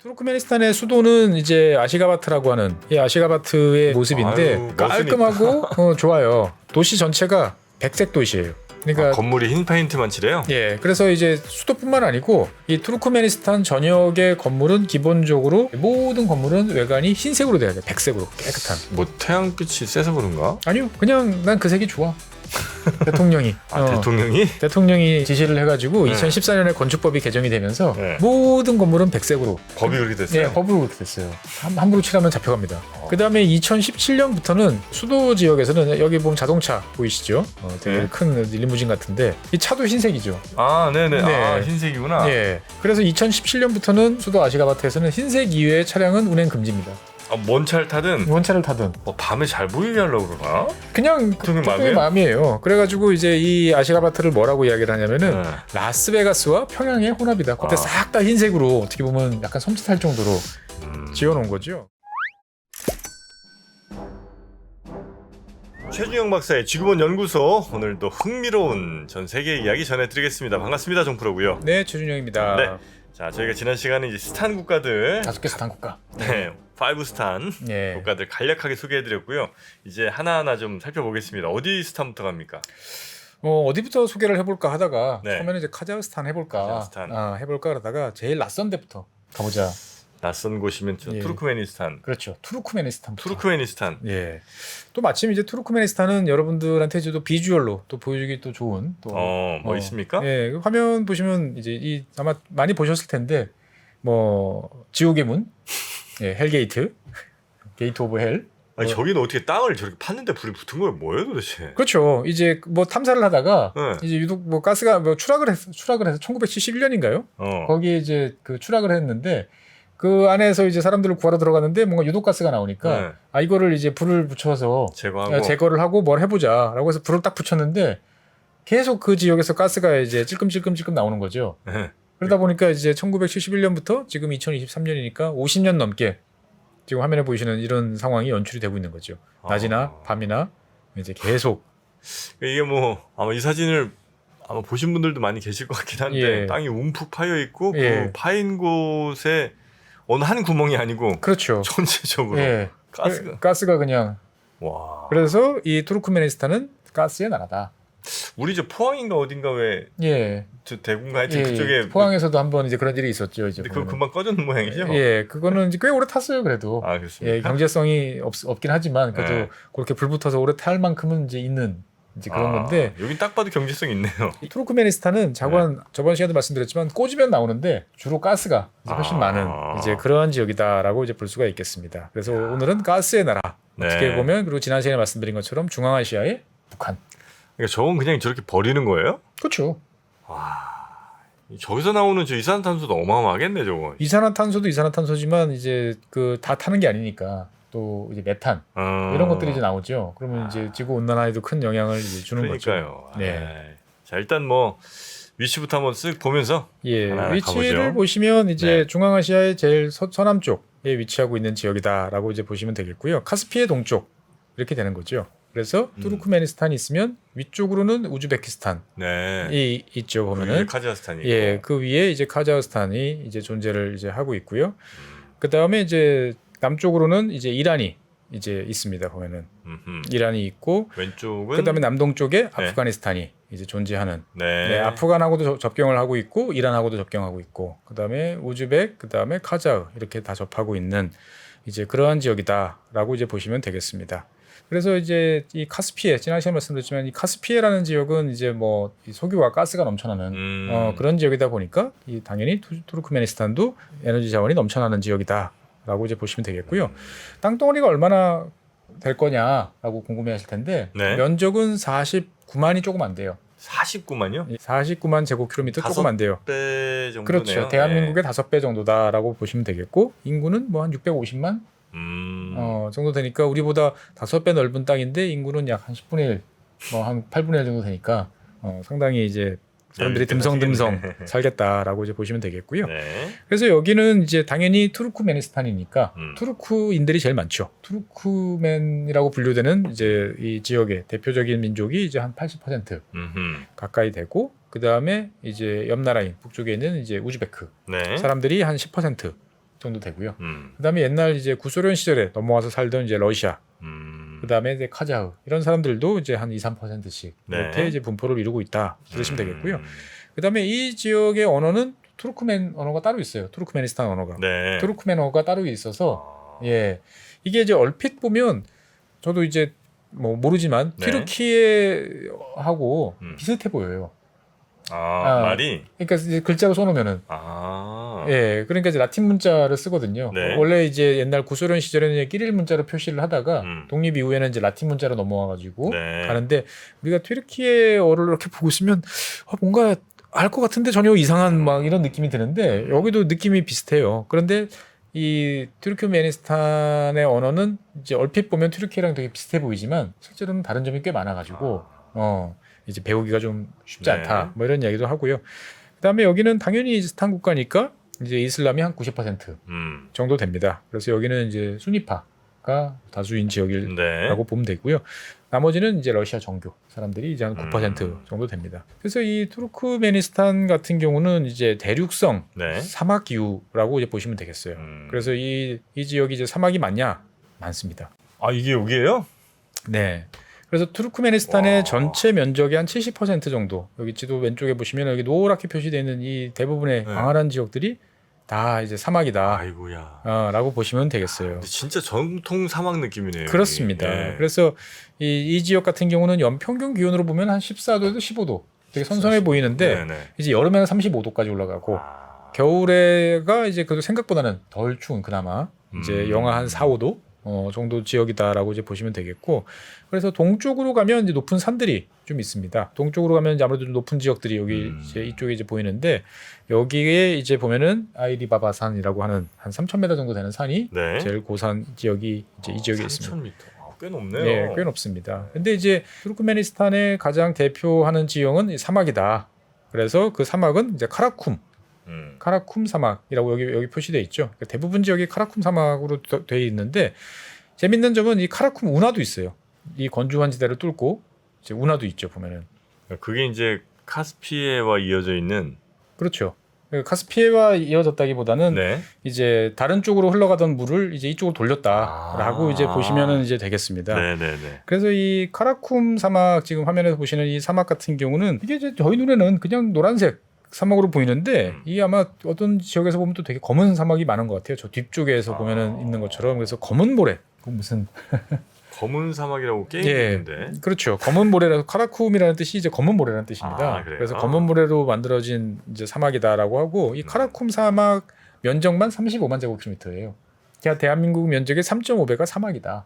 투르크메니스탄의 수도는 이제 아시가바트라고 하는 이 아시가바트의 모습인데 아유, 깔끔하고 좋아요. 도시 전체가 백색 도시예요. 그러니까 건물이 흰 페인트만 칠해요? 예, 그래서 이제 수도뿐만 아니고 이 투르크메니스탄 전역의 건물은 기본적으로 모든 건물은 외관이 흰색으로 돼야 돼. 백색으로 깨끗한. 뭐 태양빛이 세서 그런가? 아니요, 그냥 난 그 색이 좋아. 대통령이 대통령이 지시를 해가지고 네. 2014년에 건축법이 개정이 되면서 네. 모든 건물은 백색으로 법이 그렇게 됐어요? 네, 법으로 그렇게 됐어요. 함부로 칠하면 잡혀갑니다. 그 다음에 2017년부터는 수도 지역에서는 여기 보면 자동차 보이시죠? 되게 네. 큰 리무진 같은데 이 차도 흰색이죠. 아, 네네. 네. 아, 흰색이구나. 예. 그래서 2017년부터는 수도 아시가바트에서는 흰색 이외의 차량은 운행 금지입니다. 아, 뭔 차를 타든 원차를 타든 밤에 잘 보이게 하려고 그러나? 그냥 대통령 마음이에요. 그래가지고 이제 이 아시가바트를 뭐라고 이야기를 하냐면은 네. 라스베가스와 평양의 혼합이다. 그때 싹 다 흰색으로 어떻게 보면 약간 섬찟할 정도로 지어놓은 거죠. 최준영 박사의 지구본 연구소, 오늘도 흥미로운 전 세계 이야기 전해드리겠습니다. 반갑습니다, 정프로고요. 네, 최준영입니다. 네. 자, 저희가 지난 시간에 이제 스탄 국가들 5개 스탄 국가. 네, 5 스탄 예. 국가들 간략하게 소개해드렸고요. 이제 하나하나 좀 살펴보겠습니다. 어디 스탄부터 갑니까? 어디부터 소개를 해볼까 하다가 네. 처음에는 이제 카자흐스탄 해볼까 카자흐스탄. 해볼까 그러다가 제일 낯선 데부터 가보자. 낯선 곳이면 예. 투르크메니스탄. 그렇죠. 투르크메니스탄부터. 투르크메니스탄. 예. 또 마침 이제 투르크메니스탄은 여러분들한테 또 비주얼로 또 보여주기 또 좋은 또 뭐 있습니까? 예, 그 화면 보시면 이제 이 아마 많이 보셨을 텐데 뭐 지옥의 문, 예, 헬게이트, 게이트 오브 헬. 아니 저기는 어떻게 땅을 저렇게 팠는데 불이 붙은 거예요? 뭐예요 도대체? 그렇죠. 이제 뭐 탐사를 하다가 네. 이제 유독 뭐 가스가 뭐 추락을 해서 1971년인가요? 거기에 이제 그 추락을 했는데 그 안에서 이제 사람들을 구하러 들어갔는데 뭔가 유독 가스가 나오니까 네. 이거를 이제 불을 붙여서 제거를 하고 뭘 해보자라고 해서 불을 딱 붙였는데 계속 그 지역에서 가스가 이제 찔끔찔끔 나오는 거죠. 네. 그러다 보니까 이제 1971년부터 지금 2023년이니까 50년 넘게 지금 화면에 보이시는 이런 상황이 연출이 되고 있는 거죠. 낮이나 밤이나 이제 계속. 이게 뭐 아마 이 사진을 아마 보신 분들도 많이 계실 것 같긴 한데 예. 땅이 움푹 파여 있고 예. 그 파인 곳에 어느 한 구멍이 아니고 그렇죠. 전체적으로 예. 가스가 그냥. 와. 그래서 이 투르크메니스탄은 가스의 나라다. 우리 저 포항인가 어딘가 왜 예. 저 대구인가 하여튼 예. 그쪽에 포항에서도 한번 이제 그런 일이 있었죠. 이제 그거 금방 꺼졌는 모양이죠? 예, 그거는 이제 꽤 오래 탔어요. 그래도. 아, 그렇습니까? 예, 경제성이 없긴 하지만 그래도 네. 그렇게 불 붙어서 오래 탈 만큼은 이제 있는 이제 그런 건데. 여긴 딱 봐도 경제성 있네요. 이 투르크메니스탄은 저번 시간에도 말씀드렸지만 꽂으면 나오는데 주로 가스가 이제 훨씬 많은 이제 그러한 지역이다라고 이제 볼 수가 있겠습니다. 그래서 오늘은 가스의 나라. 네. 어떻게 보면 그리고 지난 시간에 말씀드린 것처럼 중앙아시아의 북한. 그러니까 저건 그냥 저렇게 버리는 거예요? 그렇죠. 저기서 나오는 저 이산화탄소도 어마어마하겠네 저거. 이산화탄소도 이산화탄소지만 이제 그 다 타는 게 아니니까 또 이제 메탄 이런 것들이 이제 나오죠. 그러면 이제 지구 온난화에도 큰 영향을 이제 주는 그러니까요. 거죠. 네. 자 일단 뭐 위치부터 한번 쓱 보면서 예, 하나 위치를 가보죠. 보시면 이제 네. 중앙아시아의 제일 서남 쪽에 위치하고 있는 지역이다라고 이제 보시면 되겠고요. 카스피해 동쪽 이렇게 되는 거죠. 그래서 투르크메니스탄이 있으면 위쪽으로는 우즈베키스탄이 네. 있죠. 이제 보면은 카자흐스탄이고. 예, 그 위에 이제 카자흐스탄이 이제 존재를 이제 하고 있고요. 그 다음에 이제 남쪽으로는 이제 이란이 이제 있습니다. 보면은 이란이 있고 왼쪽은 그 다음에 남동 쪽에 아프가니스탄이 이제 존재하는. 네. 네, 아프간하고도 접경을 하고 있고 이란하고도 접경하고 있고 그 다음에 우즈벡 그 다음에 카자흐 이렇게 다 접하고 있는 이제 그러한 지역이다라고 이제 보시면 되겠습니다. 그래서 이제 이 카스피해 지난 시간에 말씀드렸지만 이 카스피해라는 지역은 이제 뭐 이 석유와 가스가 넘쳐나는 그런 지역이다 보니까 이 당연히 투르크메니스탄도 에너지 자원이 넘쳐나는 지역이다라고 이제 보시면 되겠고요. 땅덩어리가 얼마나 될 거냐라고 궁금해하실 텐데 네. 면적은 49만이 조금 안 돼요. 49만요? 49만 제곱킬로미터 조금 안 돼요. 5배 정도네요. 그렇죠. 대한민국의 5배 정도다라고 보시면 되겠고 인구는 뭐 한 650만 정도 되니까 우리보다 5배 넓은 땅인데 인구는 약 한 10분의 1, 뭐 한 8분의 1 정도 되니까 상당히 이제 사람들이 듬성듬성 살겠다라고 이제 보시면 되겠고요. 네. 그래서 여기는 이제 당연히 투르크메니스탄이니까 투르크인들이 제일 많죠. 투르크맨이라고 분류되는 이제 이 지역의 대표적인 민족이 이제 한 80% 가까이 되고 그 다음에 이제 옆 나라인 북쪽에 있는 이제 우즈베크 네. 사람들이 한 10% 정도 되고요. 그다음에 옛날 이제 구소련 시절에 넘어와서 살던 이제 러시아, 그다음에 이제 카자흐 이런 사람들도 이제 한 2~3%씩 이렇게 네. 이제 분포를 이루고 있다 들으시면 되겠고요. 그다음에 이 지역의 언어는 투르크멘 언어가 따로 있어요. 투르크메니스탄 언어가. 네. 투르크멘어가 따로 있어서 예 이게 이제 얼핏 보면 저도 이제 뭐 모르지만 네. 튀르키예하고 비슷해 보여요. 말이. 그러니까 이제 글자로 써놓으면은 예 그러니까 이제 라틴 문자를 쓰거든요. 네. 원래 이제 옛날 구소련 시절에는 이제 끼릴 문자로 표시를 하다가 독립 이후에는 이제 라틴 문자로 넘어와가지고 네. 가는데 우리가 튀르키예어를 이렇게 보고 있으면 뭔가 알 것 같은데 전혀 이상한 막 이런 느낌이 드는데 여기도 느낌이 비슷해요. 그런데 이 투르크메니스탄의 언어는 이제 얼핏 보면 튀르키예랑 되게 비슷해 보이지만 실제로는 다른 점이 꽤 많아가지고 이제 배우기가 좀 쉽지 네. 않다. 뭐 이런 이야기도 하고요. 그다음에 여기는 당연히 이슬람 국가니까 이제 이슬람이 한 90% 정도 됩니다. 그래서 여기는 이제 수니파가 다수인 지역이라고 네. 보면 되고요. 나머지는 이제 러시아 정교 사람들이 이제 한 9% 정도 됩니다. 그래서 이 투르크메니스탄 같은 경우는 이제 대륙성 네. 사막 기후라고 이제 보시면 되겠어요. 그래서 이 지역이 이제 사막이 많냐? 많습니다. 이게 여기예요? 네. 그래서 투르크메니스탄의 와. 전체 면적의 한 70% 정도 여기 지도 왼쪽에 보시면 여기 노랗게 표시되어 있는 이 대부분의 네. 광활한 지역들이 다 이제 사막이다. 아이고야. 라고 보시면 되겠어요. 근데 진짜 전통 사막 느낌이네요. 그렇습니다. 네. 그래서 이 지역 같은 경우는 연평균 기온으로 보면 한 14도에서 15도 되게 선선해 보이는데 네네. 이제 여름에는 35도까지 올라가고 겨울에가 이제 그래도 생각보다는 덜 추운 그나마 이제 영하 한 4, 5도 정도 지역이다라고 이제 보시면 되겠고 그래서 동쪽으로 가면 이제 높은 산들이 좀 있습니다. 동쪽으로 가면 이제 아무래도 좀 높은 지역들이 여기 이제 이쪽에 이제 보이는데 여기에 이제 보면은 아이리바바 산이라고 하는 한 3,000m 정도 되는 산이 네. 제일 고산 지역이 이제 이 지역에 있습니다. 3,000m. 꽤 높네요. 네, 꽤 높습니다. 근데 이제 투르크메니스탄의 가장 대표하는 지형은 이 사막이다. 그래서 그 사막은 이제 카라쿰 사막이라고 여기 표시되어 있죠. 그러니까 대부분 지역이 카라쿰 사막으로 되어 있는데 재밌는 점은 이 카라쿰 운하도 있어요. 이 건조한 지대를 뚫고 이제 운하도 있죠. 보면은 그게 이제 카스피해와 이어져 있는. 그렇죠. 카스피해와 이어졌다기보다는 네. 이제 다른 쪽으로 흘러가던 물을 이제 이쪽으로 돌렸다라고 이제 보시면은 이제 되겠습니다. 네네네. 그래서 이 카라쿰 사막 지금 화면에서 보시는 이 사막 같은 경우는 이게 이제 저희 눈에는 그냥 노란색 사막으로 보이는데 이 아마 어떤 지역에서 보면 또 되게 검은 사막이 많은 것 같아요. 저 뒤쪽에서 보면은 있는 것처럼 그래서 검은 모래 무슨 검은 사막이라고 게임이 예, 있는데. 그렇죠. 검은 모래라서 카라쿰이라는 뜻이 이제 검은 모래라는 뜻입니다. 그래요? 그래서 검은 모래로 만들어진 이제 사막이다라고 하고 이 카라쿰 사막 면적만 35만 제곱킬로미터예요. 그냥 대한민국 면적의 3.5배가 사막이다.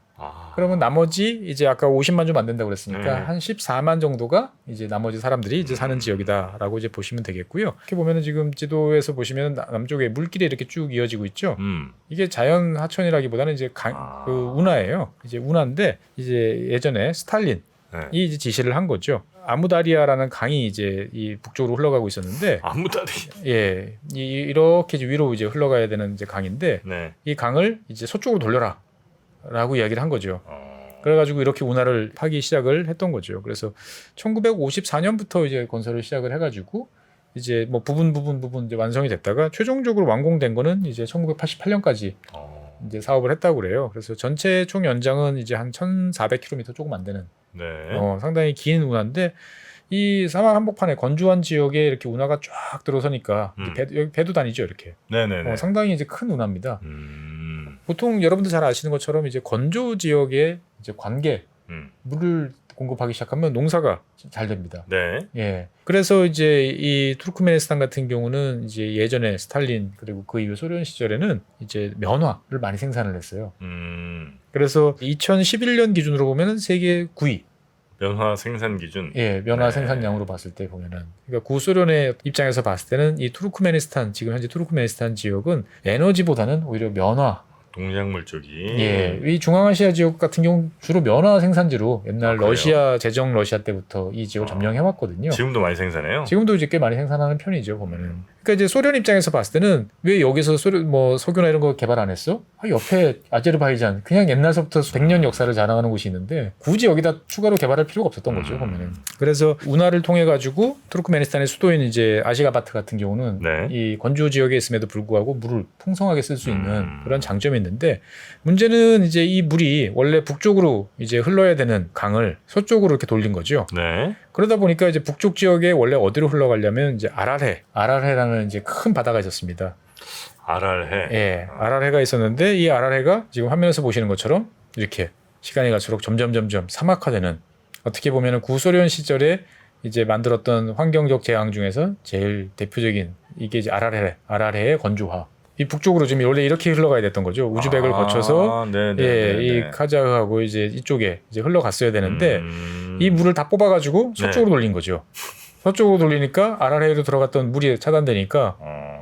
그러면 나머지 이제 아까 50만 좀 안 된다고 그랬으니까 한 14만 정도가 이제 나머지 사람들이 이제 사는 지역이다라고 이제 보시면 되겠고요. 이렇게 보면은 지금 지도에서 보시면 남쪽에 물길이 이렇게 쭉 이어지고 있죠. 이게 자연 하천이라기보다는 이제 그 운하예요. 이제 운하인데 이제 예전에 스탈린이 이제 지시를 한 거죠. 아무다리아라는 강이 이제 이 북쪽으로 흘러가고 있었는데 아무다리. 예, 이렇게 이제 위로 이제 흘러가야 되는 이제 강인데 네. 이 강을 이제 서쪽으로 돌려라라고 이야기를 한 거죠. 그래가지고 이렇게 운하를 파기 시작을 했던 거죠. 그래서 1954년부터 이제 건설을 시작을 해가지고 이제 뭐 부분 이제 완성이 됐다가 최종적으로 완공된 거는 이제 1988년까지 이제 사업을 했다고 그래요. 그래서 전체 총 연장은 이제 한 1,400km 조금 안 되는 네. 상당히 긴 운하인데 이 사막 한복판에 건조한 지역에 이렇게 운하가 쫙 들어서니까 여기 배도 다니죠 이렇게. 네네네. 상당히 이제 큰 운하입니다. 보통 여러분들 잘 아시는 것처럼 이제 건조 지역에 이제 관계 물을 공급하기 시작하면 농사가 잘 됩니다. 네. 예. 그래서 이제 이 투르크메니스탄 같은 경우는 이제 예전에 스탈린 그리고 그 이후 소련 시절에는 이제 면화를 많이 생산을 했어요. 그래서 2011년 기준으로 보면은 세계 9위. 면화 생산 기준. 예, 면화 생산량으로 봤을 때 보면은 그러니까 구소련의 입장에서 봤을 때는 이 투르크메니스탄 지금 현재 투르크메니스탄 지역은 에너지보다는 오히려 면화 동작물 쪽이. 예, 이 중앙아시아 지역 같은 경우 주로 면화 생산지로 옛날 그래요? 러시아 제정 러시아 때부터 이 지역을 점령해 왔거든요. 지금도 많이 생산해요. 지금도 이제 꽤 많이 생산하는 편이죠 보면은. 그러니까 이제 소련 입장에서 봤을 때는 왜 여기서 소련 뭐 석유나 이런 거 개발 안 했어? 옆에 아제르바이잔 그냥 옛날서부터 100년 역사를 자랑하는 곳이 있는데 굳이 여기다 추가로 개발할 필요가 없었던 거죠 보면은. 그래서 운하를 통해 가지고 투르크메니스탄의 수도인 이제 아시가바트 같은 경우는 네. 이 건조 지역에 있음에도 불구하고 물을 풍성하게 쓸 수 있는 그런 장점이 있는데 문제는 이제 이 물이 원래 북쪽으로 이제 흘러야 되는 강을 서쪽으로 이렇게 돌린 거죠. 네. 그러다 보니까 이제 북쪽 지역에 원래 어디로 흘러가려면 이제 아랄해라는 이제 큰 바다가 있었습니다. 아랄해. 예, 아랄해가 있었는데 이 아랄해가 지금 화면에서 보시는 것처럼 이렇게 시간이 갈수록 점점 사막화되는 어떻게 보면은 구소련 시절에 이제 만들었던 환경적 재앙 중에서 제일 대표적인 이게 이제 아랄해의 건조화. 이 북쪽으로 지금 원래 이렇게 흘러가야 됐던 거죠. 우즈벡을 거쳐서 예, 이 카자흐하고 이제 이쪽에 이제 흘러갔어야 되는데 이 물을 다 뽑아가지고 서쪽으로 돌린 거죠. 서쪽으로 돌리니까 아랄해로 들어갔던 물이 차단되니까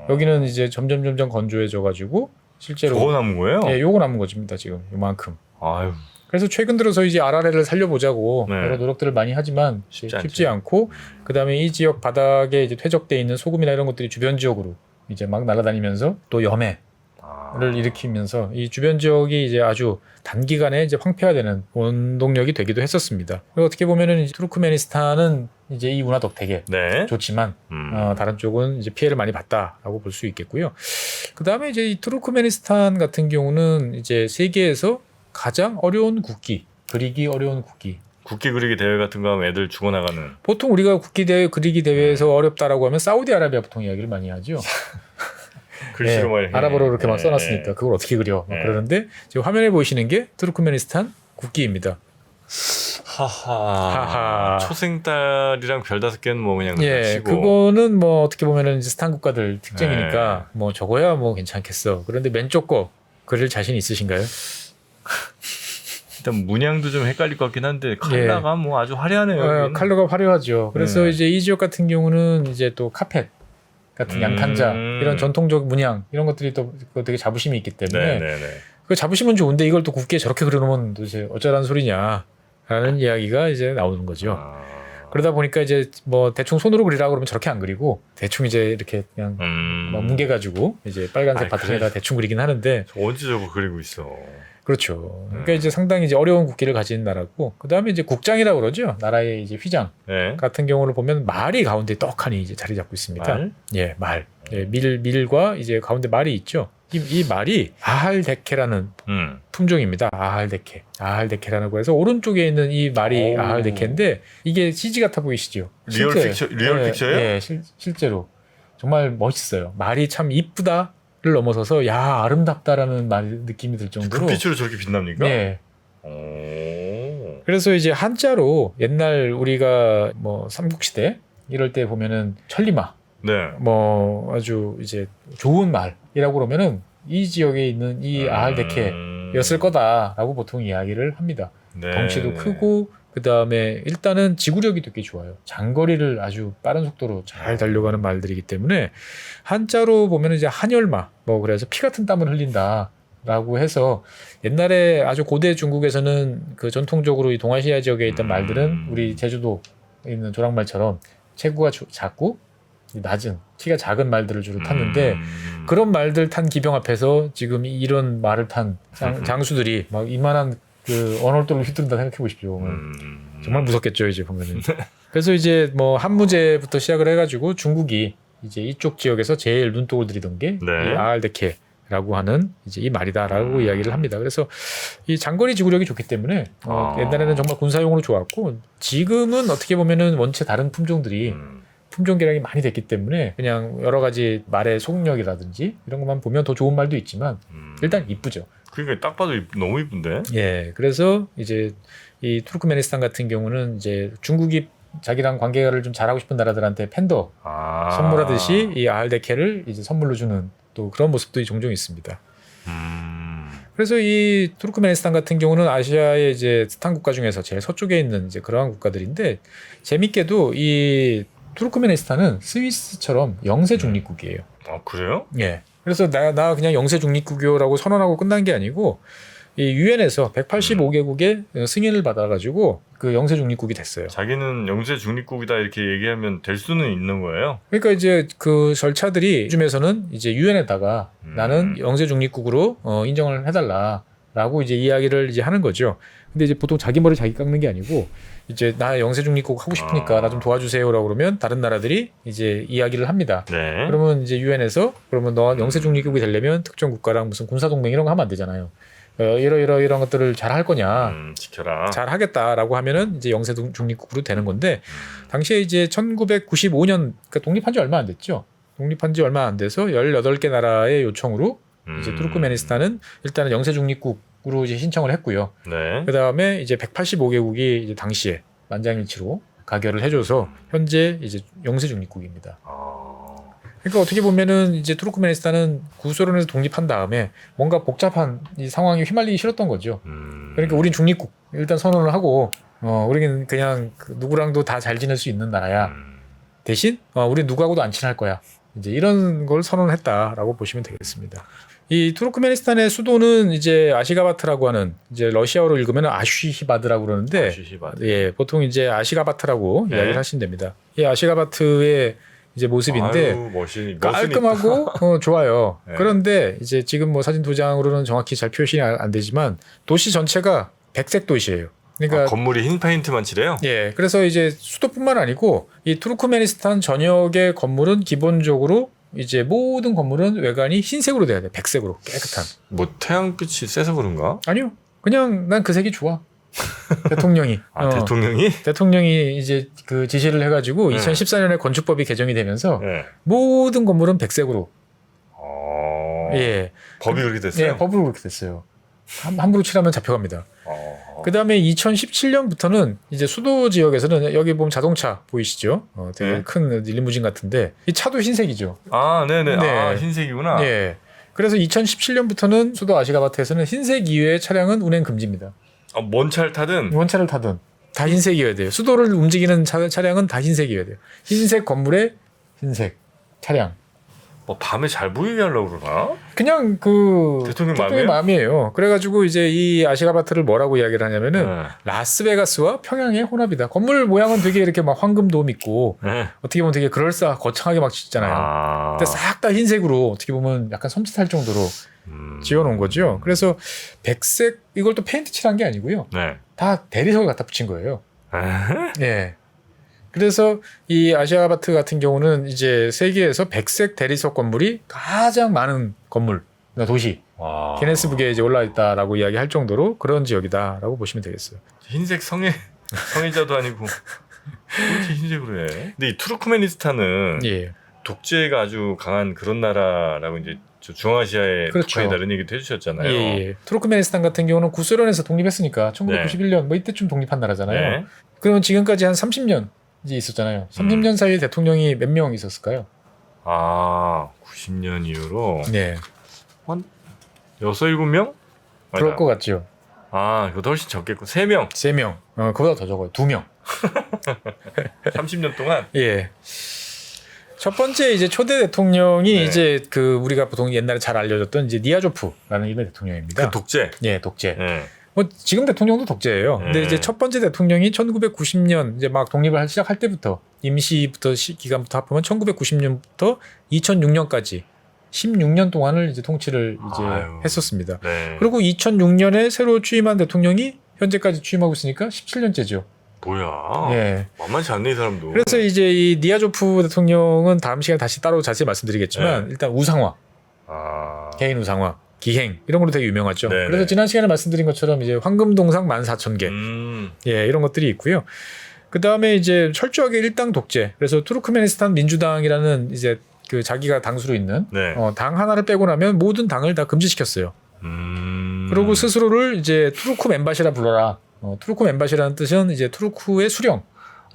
여기는 이제 점점 건조해져가지고 실제로 저거 남은 거예요? 예, 요거 남은 거입니다 지금 요만큼. 아유. 그래서 최근 들어서 이제 아랄해를 살려보자고 네. 여러 노력들을 많이 하지만 쉽지 않고 그다음에 이 지역 바닥에 이제 퇴적돼 있는 소금이나 이런 것들이 주변 지역으로 이제 막 날아다니면서 또 염해를 일으키면서 이 주변 지역이 이제 아주 단기간에 이제 황폐화되는 원동력이 되기도 했었습니다. 그리고 어떻게 보면은 이제 투르크메니스탄은 이제 이 운하 덕택에 네. 좋지만 다른 쪽은 이제 피해를 많이 봤다라고 볼 수 있겠고요. 그다음에 이제 이 투르크메니스탄 같은 경우는 이제 세계에서 가장 어려운 국기, 그리기 어려운 국기. 국기 그리기 대회 같은 거 하면 애들 죽어나가는. 보통 우리가 국기 대회 그리기 대회에서 어렵다라고 하면 사우디아라비아 보통 이야기를 많이 하죠. 글씨로 말 아랍어로 이렇게 막 써놨으니까 그걸 어떻게 그려? 막 그러는데 지금 화면에 보이시는 게 투르크메니스탄 국기입니다. 하하. 초생딸이랑 별 5개는 뭐 그냥 예, 치고. 그거는 뭐 어떻게 보면은 이제 스탄 국가들 특징이니까 뭐 저거야 뭐 괜찮겠어. 그런데 맨쪽 거 그릴 자신 있으신가요? 일단 문양도 좀 헷갈릴 것 같긴 한데 컬러가 뭐 아주 화려하네요. 컬러가 화려하죠. 그래서 이제 이 지역 같은 경우는 이제 또 카펫 같은 양탄자 이런 전통적 문양 이런 것들이 또 되게 자부심이 있기 때문에 그 자부심은 좋은데 이걸 또 국기에 저렇게 그려놓으면 도대체 어쩌라는 소리냐라는 이야기가 이제 나오는 거죠. 그러다 보니까 이제 뭐 대충 손으로 그리라고 그러면 저렇게 안 그리고 대충 이제 이렇게 그냥 막 뭉개가지고 이제 빨간색 바탕에다 대충 그리긴 하는데 언제 저거 그리고 있어. 그렇죠. 그러니까 이제 상당히 이제 어려운 국기를 가진 나라고, 그 다음에 이제 국장이라고 그러죠. 나라의 이제 휘장 같은 경우를 보면 말이 가운데 떡하니 이제 자리 잡고 있습니다. 말? 예, 말. 예, 밀과 이제 가운데 말이 있죠. 이 말이 아할데케라는 품종입니다. 아할데케라는 거에서 오른쪽에 있는 이 말이 아할데케인데 이게 CG 같아 보이시죠? 리얼 픽처예요? 예, 실제로 정말 멋있어요. 말이 참 이쁘다. 를 넘어서서 야 아름답다라는 말 느낌이 들 정도로 그 빛으로 저렇게 빛납니까? 네. 그래서 이제 한자로 옛날 우리가 뭐 삼국시대 이럴 때 보면은 천리마 뭐 아주 이제 좋은 말이라고 그러면은 이 지역에 있는 이 아할데케였을 거다라고 보통 이야기를 합니다. 덩치도 크고 그 다음에 일단은 지구력이 되게 좋아요. 장거리를 아주 빠른 속도로 잘 달려가는 말들이기 때문에 한자로 보면 이제 한열마 뭐 그래서 피 같은 땀을 흘린다라고 해서 옛날에 아주 고대 중국에서는 그 전통적으로 이 동아시아 지역에 있던 말들은 우리 제주도에 있는 조랑말처럼 체구가 작고 낮은 키가 작은 말들을 주로 탔는데 그런 말들 탄 기병 앞에서 지금 이런 말을 탄 장수들이 막 이만한 그 언어돌로 휘두른다 생각해 보십시오. 정말 무섭겠죠 이제 보면은. 그래서 이제 뭐 한무제부터 시작을 해가지고 중국이 이제 이쪽 지역에서 제일 눈독을 들이던 게 이 아할데케라고 하는 이제 이 말이다라고 이야기를 합니다. 그래서 이 장거리 지구력이 좋기 때문에 옛날에는 정말 군사용으로 좋았고 지금은 어떻게 보면은 원체 다른 품종들이 품종 개량이 많이 됐기 때문에 그냥 여러 가지 말의 속력이라든지 이런 것만 보면 더 좋은 말도 있지만 일단 이쁘죠. 그러니까 딱 봐도 너무 이쁜데. 예, 그래서 이제 이 투르크메니스탄 같은 경우는 이제 중국이 자기랑 관계를 좀 잘하고 싶은 나라들한테 팬더 선물하듯이 이 아할데케를 이제 선물로 주는 또 그런 모습도 종종 있습니다. 그래서 이 투르크메니스탄 같은 경우는 아시아의 이제 스탄 국가 중에서 제일 서쪽에 있는 이제 그러한 국가들인데 재밌게도 이 투르크메니스탄은 스위스처럼 영세 중립국이에요. 아 그래요? 예. 그래서 나 그냥 영세 중립국이요라고 선언하고 끝난 게 아니고 이 유엔에서 185개국의 승인을 받아가지고 그 영세 중립국이 됐어요. 자기는 영세 중립국이다 이렇게 얘기하면 될 수는 있는 거예요. 그러니까 이제 그 절차들이 요즘에서는 이제 유엔에다가 나는 영세 중립국으로 인정을 해달라라고 이제 이야기를 이제 하는 거죠. 근데 이제 보통 자기 머리 자기 깎는 게 아니고 이제 나 영세 중립국 하고 싶으니까 나 좀 도와주세요라고 그러면 다른 나라들이 이제 이야기를 합니다. 네. 그러면 이제 유엔에서 그러면 너 영세 중립국이 되려면 특정 국가랑 무슨 군사 동맹 이런 거 하면 안 되잖아요. 이런 것들을 잘 할 거냐, 지켜라. 잘 하겠다라고 하면은 이제 영세 중립국으로 되는 건데 당시에 이제 1995년 그러니까 독립한 지 얼마 안 됐죠. 독립한 지 얼마 안 돼서 18개 나라의 요청으로 이제 투르크메니스탄은 일단은 영세 중립국으로 이제 신청을 했고요. 네. 그 다음에 이제 185개국이 이제 당시에 만장일치로 가결을 해줘서 현재 이제 영세 중립국입니다. 그러니까 어떻게 보면은 이제 투르크메니스탄은 구소련에서 독립한 다음에 뭔가 복잡한 이 상황에 휘말리기 싫었던 거죠. 그러니까 우린 중립국 일단 선언을 하고 우리는 그냥 누구랑도 다 잘 지낼 수 있는 나라야. 대신 우린 누구하고도 안 친할 거야. 이제 이런 걸 선언했다라고 보시면 되겠습니다. 이 투르크메니스탄의 수도는 이제 아시가바트라고 하는 이제 러시아어로 읽으면 아쉬히바드라고 그러는데 예, 보통 이제 아시가바트라고 네. 이야기를 하시면 됩니다. 이 아시가바트의 이제 모습인데 아유, 깔끔하고 좋아요. 네. 그런데 이제 지금 뭐 사진 두 장으로는 정확히 잘 표시가 안 되지만 도시 전체가 백색 도시예요. 그러니까 건물이 흰 페인트만 칠해요? 예, 그래서 이제 수도뿐만 아니고 이 투르크메니스탄 전역의 건물은 기본적으로 이제 모든 건물은 외관이 흰색으로 돼야 돼. 백색으로 깨끗한. 뭐 태양빛이 세서 그런가? 아니요, 그냥 난 그 색이 좋아. 대통령이. 대통령이 이제 그 지시를 해가지고 2014년에 건축법이 개정이 되면서 모든 건물은 백색으로. 예. 법이 그렇게 됐어요? 예, 법으로 그렇게 됐어요. 함부로 칠하면 잡혀갑니다. 그 다음에 2017년부터는 이제 수도 지역에서는 여기 보면 자동차 보이시죠? 되게 큰 리무진 같은데 이 차도 흰색이죠. 네네. 네. 흰색이구나. 예. 그래서 2017년부터는 수도 아시가바트에서는 흰색 이외의 차량은 운행 금지입니다. 뭔 차를 타든? 뭔 차를 타든 다 흰색이어야 돼요. 수도를 움직이는 차량은 다 흰색이어야 돼요. 흰색 건물에 흰색 차량. 뭐 밤에 잘 보이게 하려고 그러나? 그냥 그 대통령 마음이에요. 그래가지고 이제 이 아시가바트를 뭐라고 이야기를 하냐면은 라스베가스와 평양의 혼합이다. 건물 모양은 되게 이렇게 막 황금돔 있고 어떻게 보면 되게 그럴싸 거창하게 막 짓잖아요. 근데 싹 다 흰색으로 어떻게 보면 약간 섬찟할 정도로 지어놓은 거죠. 그래서 백색 이걸 또 페인트 칠한 게 아니고요. 다 대리석을 갖다 붙인 거예요. 예. 그래서 이 아시아바트 같은 경우는 이제 세계에서 백색 대리석 건물이 가장 많은 건물, 그러니까 도시, 기네스북에 이제 올라 있다라고 이야기할 정도로 그런 지역이다라고 보시면 되겠어요. 흰색 성애자도 아니고 그렇게 흰색으로 해. 근데 이 투르크메니스탄은 독재가 아주 강한 그런 나라라고 이제 중앙아시아의 독하에 다른 얘기도 해주셨잖아요. 예. 투르크메니스탄 같은 경우는 구소련에서 독립했으니까 1991년 뭐 이때쯤 독립한 나라잖아요. 그러면 지금까지 한 30년 이제 있었잖아요. 30년 사이에 대통령이 몇 명 있었을까요? 90년 이후로 네. 한 6, 7명? 그럴 것 같죠. 그것도 훨씬 적겠고 3명. 3명. 그보다 더 적어요. 2명. 30년 동안? 예. 첫 번째 이제 초대 대통령이 이제 그 우리가 보통 옛날에 잘 알려졌던 이제 니아조프라는 이름의 대통령입니다. 그 독재. 예, 독재. 뭐 지금 대통령도 독재예요. 근데 이제 첫 번째 대통령이 1990년 이제 막 독립을 시작할 때부터 임시부터 기간부터 합하면 1990년부터 2006년까지 16년 동안을 이제 통치를 이제 했었습니다. 그리고 2006년에 새로 취임한 대통령이 현재까지 취임하고 있으니까 17년째죠. 뭐야? 예. 만만치 않네 이 사람도. 그래서 이제 이 니아조프 대통령은 다음 시간에 다시 따로 자세히 말씀드리겠지만 일단 우상화, 개인 우상화, 기행 이런 걸로 되게 유명하죠. 그래서 지난 시간에 말씀드린 것처럼 이제 황금동상 14,000개, 이런 것들이 있고요. 그 다음에 이제 철저하게 일당 독재. 그래서 투르크메니스탄 민주당이라는 이제 그 자기가 당수로 있는 당 하나를 빼고 나면 모든 당을 다 금지시켰어요. 그리고 스스로를 이제 투르크멘바시라 불러라. 투르크멘바시라는 뜻은 이제 투르크의 수령,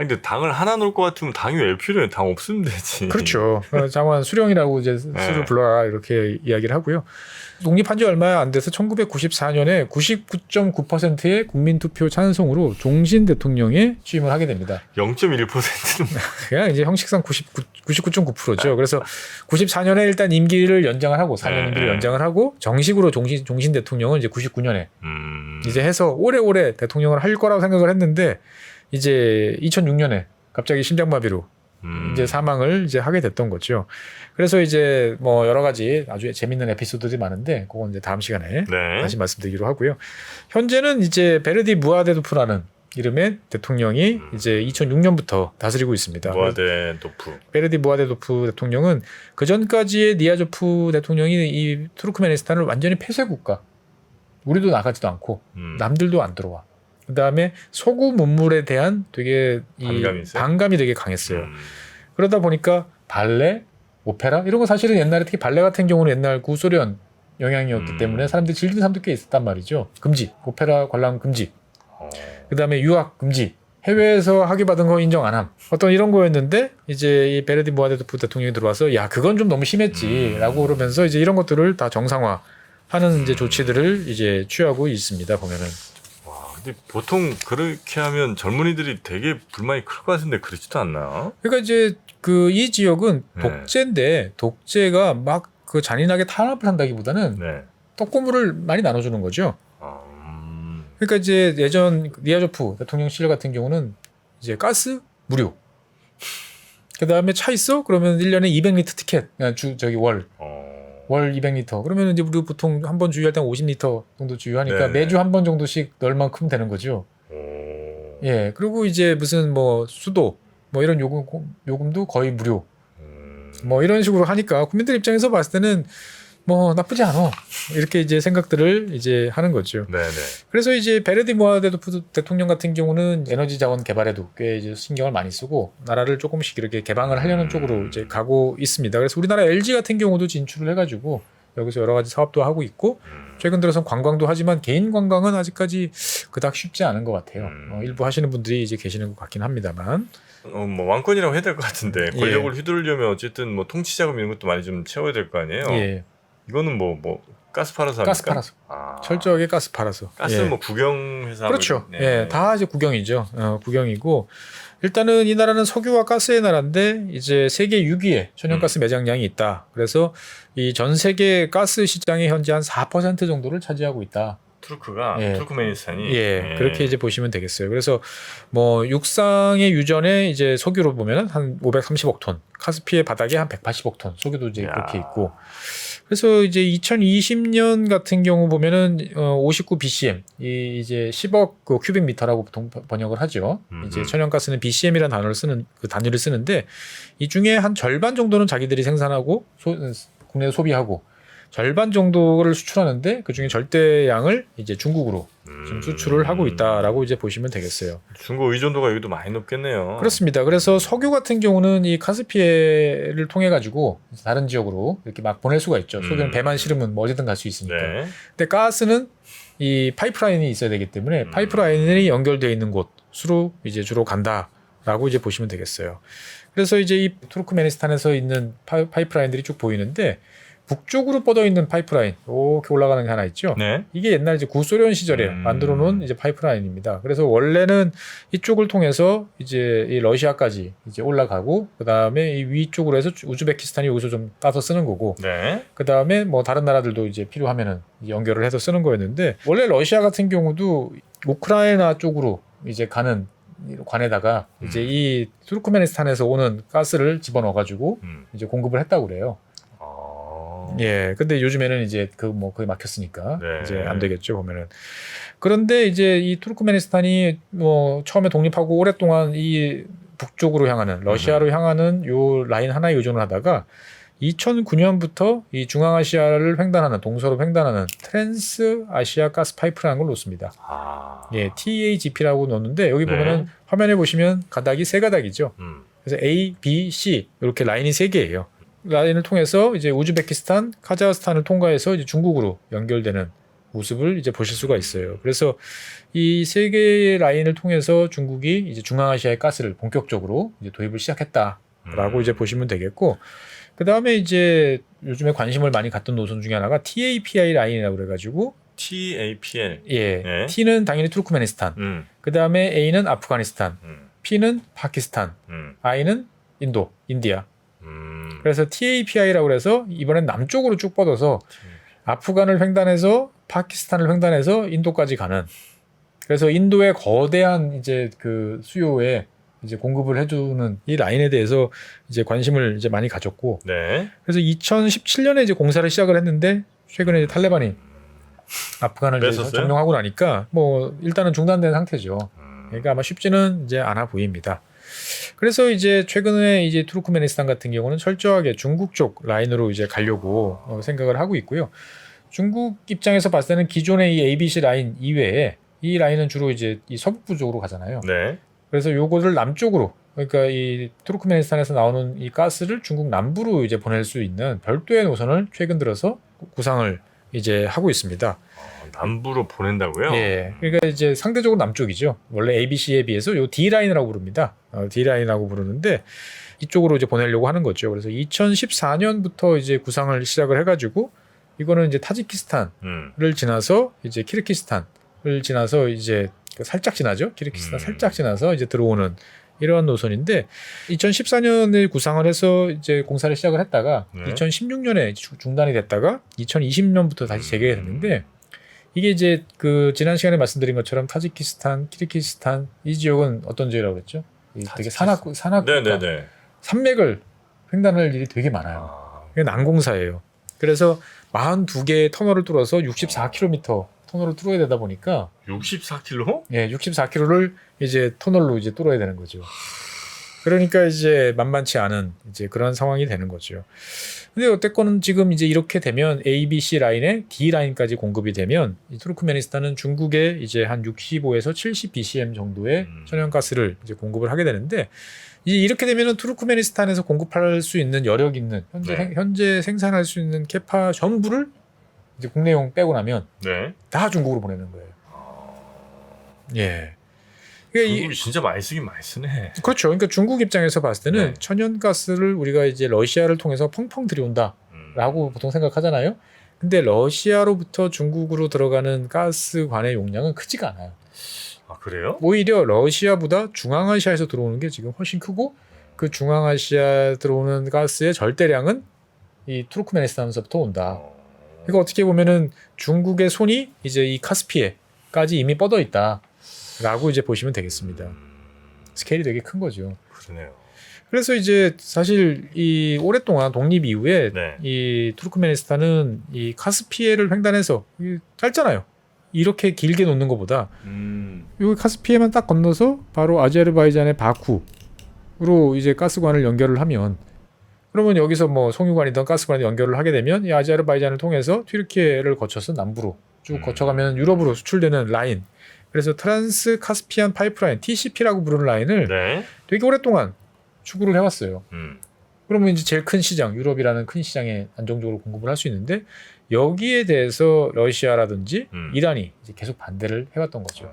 근데 당을 하나 놓을 것 같으면 당이 왜 필요해? 당 없으면 되지. 그렇죠. 장관 수령이라고 이제 수를 불러라 이렇게 이야기를 하고요. 독립한 지 얼마 안 돼서 1994년에 99.9%의 국민투표 찬성으로 종신 대통령에 취임을 하게 됩니다. 0.1%는 그냥 이제 형식상 99.9%죠. 그래서 94년에 일단 임기를 연장을 하고 4년 임기를 연장을 하고 정식으로 종신 대통령은 이제 99년에 이제 해서 오래오래 대통령을 할 거라고 생각을 했는데 이제 2006년에 갑자기 심장마비로 이제 사망을 이제 하게 됐던 거죠. 그래서 이제 뭐 여러 가지 아주 재밌는 에피소드들이 많은데 그건 이제 다음 시간에 다시 말씀드리기로 하고요. 현재는 이제 베르디 무하데도프라는 이름의 대통령이 이제 2006년부터 다스리고 있습니다. 무하데도프. 베르디 무하데도프 대통령은 그 전까지의 니아조프 대통령이 이 투르크메니스탄을 완전히 폐쇄 국가. 우리도 나가지도 않고 남들도 안 들어와. 그다음에 서구 문물에 대한 되게 반감이 되게 강했어요. 그러다 보니까 발레, 오페라 이런 거 사실은 옛날에 특히 발레 같은 경우는 옛날 구소련 영향이었기 때문에 사람들이 즐기는 사람도 꽤 있었단 말이죠. 금지, 오페라 관람 금지. 그다음에 유학 금지. 해외에서 학위받은 거 인정 안 함. 어떤 이런 거였는데 이제 이 베르디 무하데도프 대통령이 들어와서 야 그건 좀 너무 심했지라고 그러면서 이제 이런 것들을 다 정상화하는 이제 조치들을 이제 취하고 있습니다. 보면은. 근데 보통 그렇게 하면 젊은이들이 되게 불만이 클 것 같은데 그렇지도 않나? 그러니까 이제 그 이 지역은 독재인데 독재가 막 그 잔인하게 탄압을 한다기보다는 떡고물을 많이 나눠주는 거죠. 그러니까 이제 예전 니아조프 대통령 시절 같은 경우는 이제 가스 무료. 그 다음에 차 있어? 그러면 1년에 200리터 티켓. 월 200리터. 그러면 이제 우리 보통 한 번 주유할 때 50리터 정도 주유하니까 매주 한 번 정도씩 넣을 만큼 되는 거죠. 예. 그리고 이제 무슨 뭐 수도 뭐 이런 요금도 거의 무료. 뭐 이런 식으로 하니까 국민들 입장에서 봤을 때는 뭐 나쁘지 않아. 이렇게 이제 생각들을 이제 하는 거죠. 그래서 이제 베르디 무하데도프 대통령 같은 경우는 에너지 자원 개발에도 꽤 이제 신경을 많이 쓰고 나라를 조금씩 이렇게 개방을 하려는 쪽으로 이제 가고 있습니다. 그래서 우리나라 LG 같은 경우도 진출을 해가지고 여기서 여러 가지 사업도 하고 있고 최근 들어서 관광도 하지만 개인 관광은 아직까지 그닥 쉽지 않은 것 같아요. 일부 하시는 분들이 이제 계시는 것 같긴 합니다만. 뭐 왕권이라고 해야 될 것 같은데 권력을 휘두르려면 어쨌든 뭐 통치 자금 이런 것도 많이 좀 채워야 될 거 아니에요. 이거는 뭐 가스 팔아서 가스 팔아서 철저하게 가스 팔아서 가스는 뭐 국영회사 그렇죠. 다 이제 국영이죠. 국영이고 일단은 이 나라는 석유와 가스의 나라인데 이제 세계 6위의 천연가스 매장량이 있다. 그래서 이 전 세계 가스 시장의 현재 한 4% 정도를 차지하고 있다. 투르크메니스탄이 그렇게 이제 보시면 되겠어요. 그래서 뭐 육상의 유전에 이제 석유로 보면은 한 530억 톤, 카스피의 바닥에 한 180억 톤 석유도 이제 그렇게 있고. 그래서 이제 2020년 같은 경우 보면은 59 BCM 이제 10억 그 큐빅미터라고 보통 번역을 하죠. 이제 천연가스는 BCM이라는 단어를 쓰는 그 단위를 쓰는데 이 중에 한 절반 정도는 자기들이 생산하고 국내에 소비하고 절반 정도를 수출하는데 그 중에 절대량을 이제 중국으로 지금 수출을 하고 있다라고 이제 보시면 되겠어요. 중국 의존도가 여기도 많이 높겠네요. 그렇습니다. 그래서 석유 같은 경우는 이 카스피해를 통해 가지고 다른 지역으로 이렇게 막 보낼 수가 있죠. 석유는 배만 실으면 뭐 어디든 갈 수 있으니까. 근데 가스는 이 파이프라인이 있어야 되기 때문에 파이프라인이 연결되어 있는 곳으로 이제 주로 간다라고 이제 보시면 되겠어요. 그래서 이제 이 투르크메니스탄에서 있는 파이프라인들이 쭉 보이는데. 북쪽으로 뻗어 있는 파이프라인 이렇게 올라가는 게 하나 있죠. 이게 옛날 이제 구소련 시절에 만들어 놓은 이제 파이프라인입니다. 그래서 원래는 이쪽을 통해서 이제 이 러시아까지 이제 올라가고 그다음에 이 위쪽으로 해서 우즈베키스탄이 여기서 좀 따서 쓰는 거고. 그다음에 뭐 다른 나라들도 이제 필요하면은 연결을 해서 쓰는 거였는데 원래 러시아 같은 경우도 우크라이나 쪽으로 이제 가는 관에다가 이제 이 투르크메니스탄에서 오는 가스를 집어넣어 가지고 이제 공급을 했다고 그래요. 근데 요즘에는 이제 그게 막혔으니까 이제 안 되겠죠 보면은. 그런데 이제 이 투르크메니스탄이 뭐 처음에 독립하고 오랫동안 이 북쪽으로 향하는 러시아로 향하는 요 라인 하나에 의존을 하다가 2009년부터 이 중앙아시아를 횡단하는 동서로 횡단하는 트랜스 아시아 가스 파이프라는 걸 놓습니다. TAGP라고 놓는데 여기 보면은 화면에 보시면 가닥이 세 가닥이죠. 그래서 A, B, C 이렇게 라인이 세 개예요. 라인을 통해서 이제 우즈베키스탄, 카자흐스탄을 통과해서 이제 중국으로 연결되는 모습을 이제 보실 수가 있어요. 그래서 이 세 개의 라인을 통해서 중국이 이제 중앙아시아의 가스를 본격적으로 이제 도입을 시작했다라고 이제 보시면 되겠고, 그 다음에 이제 요즘에 관심을 많이 갖던 노선 중에 하나가 TAPI 라인이라고 그래가지고 TAPL. 예, 네. T는 당연히 투르크메니스탄, 그 다음에 A는 아프가니스탄, P는 파키스탄, I는 인도, 인디아. 그래서 TAPI라고 해서 이번엔 남쪽으로 쭉 뻗어서 아프간을 횡단해서 파키스탄을 횡단해서 인도까지 가는. 그래서 인도의 거대한 이제 그 수요에 이제 공급을 해주는 이 라인에 대해서 이제 관심을 이제 많이 가졌고. 네. 그래서 2017년에 이제 공사를 시작을 했는데 최근에 이제 탈레반이 아프간을 이제 점령하고 나니까 뭐 일단은 중단된 상태죠. 그러니까 아마 쉽지는 이제 않아 보입니다. 그래서 이제 최근에 이제 투르크메니스탄 같은 경우는 철저하게 중국 쪽 라인으로 이제 가려고 생각을 하고 있고요. 중국 입장에서 봤을 때는 기존의 이 ABC 라인 이외에 이 라인은 주로 이제 이 서북부 쪽으로 가잖아요. 네. 그래서 요거를 남쪽으로, 그러니까 이 투르크메니스탄에서 나오는 이 가스를 중국 남부로 이제 보낼 수 있는 별도의 노선을 최근 들어서 구상을 이제 하고 있습니다. 남부로 보낸다고요? 예. 그러니까 이제 상대적으로 남쪽이죠. 원래 ABC에 비해서 요 D 라인이라고 부릅니다. D 라인이라고 부르는데 이쪽으로 이제 보내려고 하는 거죠. 그래서 2014년부터 이제 구상을 시작을 해가지고 이거는 이제 타지키스탄을 지나서 이제 키르기스탄을 지나서 이제 살짝 지나죠. 키르기스탄 살짝 지나서 이제 들어오는 이러한 노선인데 2014년에 구상을 해서 이제 공사를 시작을 했다가 2016년에 중단이 됐다가 2020년부터 다시 재개했는데 이게 이제 그 지난 시간에 말씀드린 것처럼 타지키스탄, 키르기스탄 이 지역은 어떤 지역이라고 그랬죠? 되게 산악 네네네. 산맥을 횡단할 일이 되게 많아요. 이게 난공사예요. 그래서 42개의 터널을 뚫어서 64km 터널을 뚫어야 되다 보니까 64km? 예, 64km를 이제 터널로 이제 뚫어야 되는 거죠. 그러니까 이제 만만치 않은 이제 그런 상황이 되는 거죠. 근데 어쨌건 지금 이제 이렇게 되면 A, B, C 라인에 D 라인까지 공급이 되면 이 투르크메니스탄은 중국에 이제 한 65에서 70 BCM 정도의 천연가스를 이제 공급을 하게 되는데 이렇게 되면은 투르크메니스탄에서 공급할 수 있는 여력 있는 현재 생산할 수 있는 캐파 전부를 이제 국내용 빼고 나면 다 중국으로 보내는 거예요. 예. 중국이 진짜 많이 쓰긴 많이 쓰네. 그렇죠. 그러니까 중국 입장에서 봤을 때는 천연가스를 우리가 이제 러시아를 통해서 펑펑 들여온다라고 보통 생각하잖아요. 근데 러시아로부터 중국으로 들어가는 가스관의 용량은 크지가 않아요. 아, 그래요? 오히려 러시아보다 중앙아시아에서 들어오는 게 지금 훨씬 크고 그 중앙아시아 들어오는 가스의 절대량은 이 투르크메니스탄에서부터 온다. 그러니까 어떻게 보면은 중국의 손이 이제 이 카스피해까지 이미 뻗어 있다라고 이제 보시면 되겠습니다. 스케일이 되게 큰 거죠. 그러네요. 그래서 이제 사실 이 오랫동안 독립 이후에 이 투르크메니스탄은 이 카스피해를 횡단해서 짧잖아요. 이렇게 길게 놓는 것보다 여기 카스피해만 딱 건너서 바로 아제르바이잔의 바쿠로 이제 가스관을 연결을 하면 그러면 여기서 뭐 송유관이든 가스관을 연결을 하게 되면 이 아제르바이잔을 통해서 튀르키예를 거쳐서 남부로 쭉 거쳐가면 유럽으로 수출되는 라인. 그래서 트란스 카스피안 파이프라인 TCP라고 부르는 라인을 되게 오랫동안 추구를 해왔어요. 그러면 이제 제일 큰 시장 유럽이라는 큰 시장에 안정적으로 공급을 할 수 있는데 여기에 대해서 러시아라든지 이란이 이제 계속 반대를 해왔던 거죠.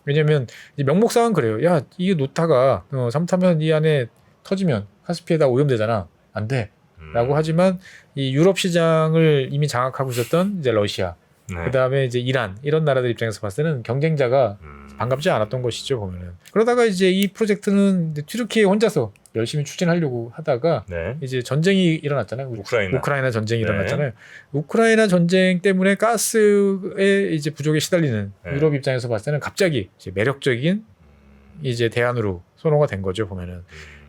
왜냐하면 이제 명목상은 그래요. 야, 이게 놓다가 잘못하면 이 안에 터지면 카스피에다 오염되잖아. 안 돼. 라고 하지만 이 유럽 시장을 이미 장악하고 있었던 이제 러시아, 그 다음에 이제 이란 이런 나라들 입장에서 봤을 때는 경쟁자가 반갑지 않았던 것이죠 보면은. 그러다가 이제 이 프로젝트는 이제 튀르키예 혼자서 열심히 추진하려고 하다가 이제 전쟁이 일어났잖아요. 우크라이나 전쟁이 일어났잖아요. 우크라이나 전쟁 때문에 가스의 이제 부족에 시달리는 유럽 입장에서 봤을 때는 갑자기 이제 매력적인 이제 대안으로 선호가 된 거죠 보면은.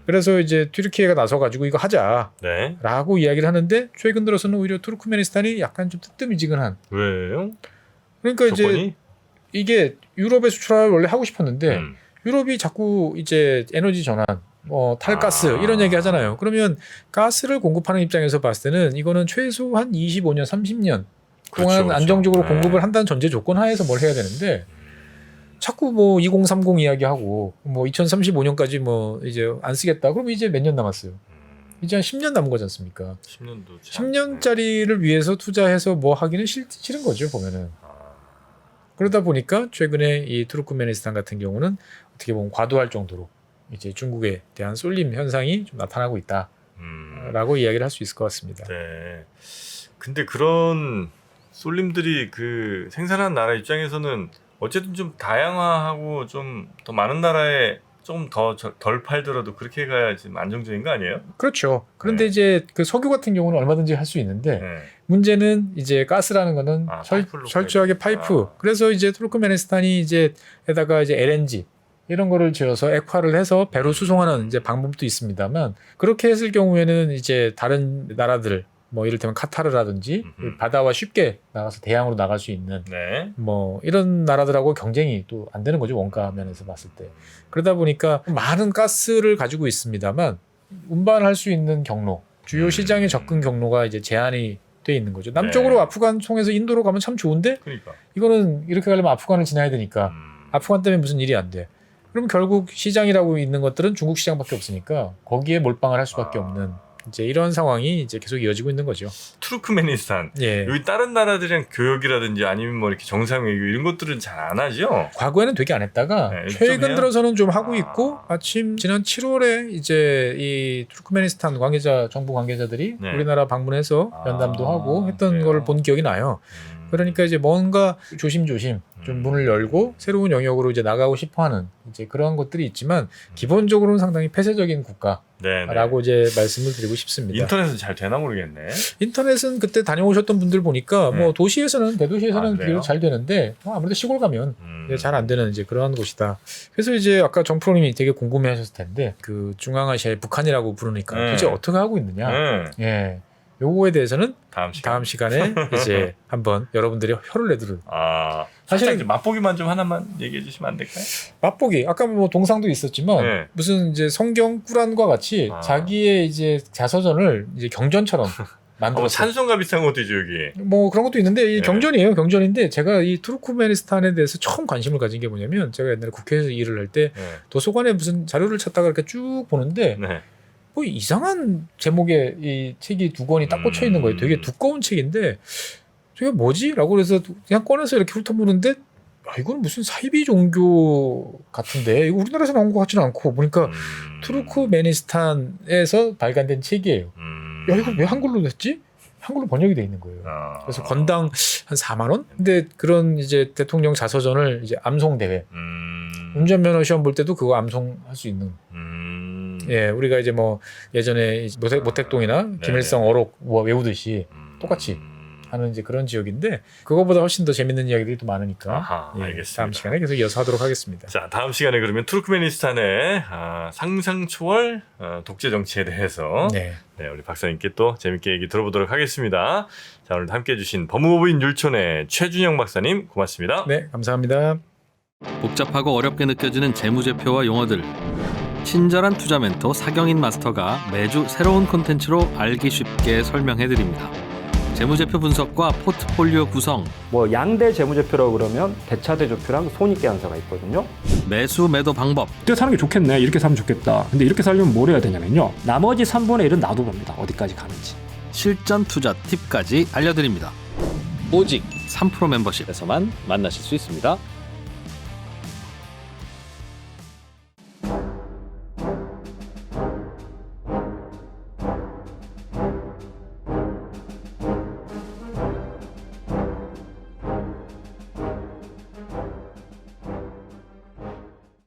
그래서 이제 튀르키예가 나서가지고 이거 하자라고 이야기를 하는데 최근 들어서는 오히려 투르크메니스탄이 약간 좀 뜨뜨미지근한. 왜요? 그러니까 이제 이게 유럽에 수출을 원래 하고 싶었는데 유럽이 자꾸 이제 에너지 전환, 탈가스 이런 얘기 하잖아요. 그러면 가스를 공급하는 입장에서 봤을 때는 이거는 최소한 25년, 30년 동안 그렇죠. 안정적으로 공급을 한다는 전제 조건 하에서 뭘 해야 되는데 자꾸 뭐 2030 이야기하고 뭐 2035년까지 뭐 이제 안 쓰겠다. 그럼 이제 몇 년 남았어요. 이제 한 10년 남은 거지 않습니까? 10년도 10년짜리를 위해서 투자해서 뭐 하기는 싫은 거죠, 보면은. 그러다 보니까 최근에 이 투르크메니스탄 같은 경우는 어떻게 보면 과도할 정도로 이제 중국에 대한 쏠림 현상이 좀 나타나고 있다라고 이야기를 할 수 있을 것 같습니다. 네. 근데 그런 쏠림들이 그 생산한 나라 입장에서는 어쨌든 좀 다양화하고 좀 더 많은 나라에 좀 더 덜 팔더라도 그렇게 가야 지금 안정적인 거 아니에요? 그렇죠. 그런데 네. 이제 그 석유 같은 경우는 얼마든지 할 수 있는데 네. 문제는 이제 가스라는 거는 파이프로 철저하게 파이프. 그래서 이제 투르크메니스탄이 이제 에다가 이제 LNG 이런 거를 지어서 액화를 해서 배로 수송하는 이제 방법도 있습니다만 그렇게 했을 경우에는 이제 다른 나라들 뭐 이를테면 카타르라든지 바다와 쉽게 나가서 대양으로 나갈 수 있는 네. 뭐 이런 나라들하고 경쟁이 또 안 되는 거죠, 원가 면에서 봤을 때. 그러다 보니까 많은 가스를 가지고 있습니다만 운반할 수 있는 경로, 주요 시장의 접근 경로가 이제 제한이 돼 있는 거죠. 남쪽으로 네. 아프간 통해서 인도로 가면 참 좋은데 그러니까. 이거는 이렇게 가려면 아프간을 지나야 되니까 아프간 때문에 무슨 일이 안 돼. 그럼 결국 시장이라고 있는 것들은 중국 시장밖에 없으니까 거기에 몰빵을 할 수밖에 없는 이제 이런 상황이 이제 계속 이어지고 있는 거죠. 투르크메니스탄. 예. 여기 다른 나라들이랑 교역이라든지 아니면 뭐 이렇게 정상외교 이런 것들은 잘 안 하죠. 과거에는 되게 안 했다가 네, 좀 최근 해요? 들어서는 좀 하고 있고 마침 지난 7월에 이제 이 투르크메니스탄 정부 관계자들이 네. 우리나라 방문해서 면담도 하고 했던 그래요? 걸 본 기억이 나요. 그러니까 이제 뭔가 조심조심 좀 문을 열고 새로운 영역으로 이제 나가고 싶어하는 이제 그런 것들이 있지만 기본적으로는 상당히 폐쇄적인 국가라고 이제 말씀을 드리고 싶습니다. 인터넷은 잘 되나 모르겠네. 인터넷은 그때 다녀오셨던 분들 보니까 뭐 도시에서는 대도시에서는 그래요? 비교적 잘 되는데 아무래도 시골 가면 잘 안 되는 이제 그런 곳이다. 그래서 이제 아까 정 프로님이 되게 궁금해하셨을 텐데 그 중앙아시아의 북한이라고 부르니까 도대체 어떻게 하고 있느냐? 예. 요거에 대해서는 다음 시간에 이제 한번 여러분들이 혀를 내두는. 사실 이제 맛보기만 좀 하나만 얘기해 주시면 안 될까요? 맛보기. 아까 뭐 동상도 있었지만 무슨 이제 성경 꾸란과 같이 자기의 이제 자서전을 이제 경전처럼 만들었어요. 찬송가 비슷한 것도 있죠 여기. 뭐 그런 것도 있는데 이 경전이에요. 경전인데 제가 이 투르크메니스탄에 대해서 처음 관심을 가진 게 뭐냐면 제가 옛날에 국회에서 일을 할 때 도서관에 무슨 자료를 찾다가 이렇게 쭉 보는데 뭐 이상한 제목의 이 책이 2권이 딱 꽂혀 있는 거예요. 되게 두꺼운 책인데 저게 뭐지? 라고 그래서 그냥 꺼내서 이렇게 훑어보는데 이건 무슨 사이비 종교 같은데 이거 우리나라에서 나온 것 같지는 않고 보니까 투르크메니스탄에서 발간된 책이에요. 야 이거 왜 한글로 됐지? 한글로 번역이 돼 있는 거예요. 그래서 건당 한 4만 원? 근데 그런 이제 대통령 자서전을 이제 암송 대회, 운전면허 시험 볼 때도 그거 암송할 수 있는. 예, 우리가 이제 뭐 예전에 모택동이나 김일성 어록 외우듯이 똑같이 하는 이제 그런 지역인데 그거보다 훨씬 더 재밌는 이야기들이 또 많으니까 알겠습니다. 다음 시간에 계속 이어서 하도록 하겠습니다. 자, 다음 시간에 그러면 투르크메니스탄의 상상 초월 독재 정치에 대해서 우리 박사님께 또 재밌게 얘기 들어보도록 하겠습니다. 자, 오늘 함께해 주신 법무법인 율촌의 최준영 박사님 고맙습니다. 네, 감사합니다. 복잡하고 어렵게 느껴지는 재무제표와 용어들, 친절한 투자 멘토 사경인 마스터가 매주 새로운 콘텐츠로 알기 쉽게 설명해드립니다. 재무제표 분석과 포트폴리오 구성, 뭐 양대 재무제표라고 그러면 대차대조표랑 손익계산서가 있거든요. 매수 매도 방법, 이때 사는 게 좋겠네, 이렇게 사면 좋겠다. 근데 이렇게 살려면 뭘 해야 되냐면요, 나머지 3분의 1은 놔둬봅니다. 어디까지 가는지. 실전 투자 팁까지 알려드립니다. 오직 3프로 멤버십에서만 만나실 수 있습니다.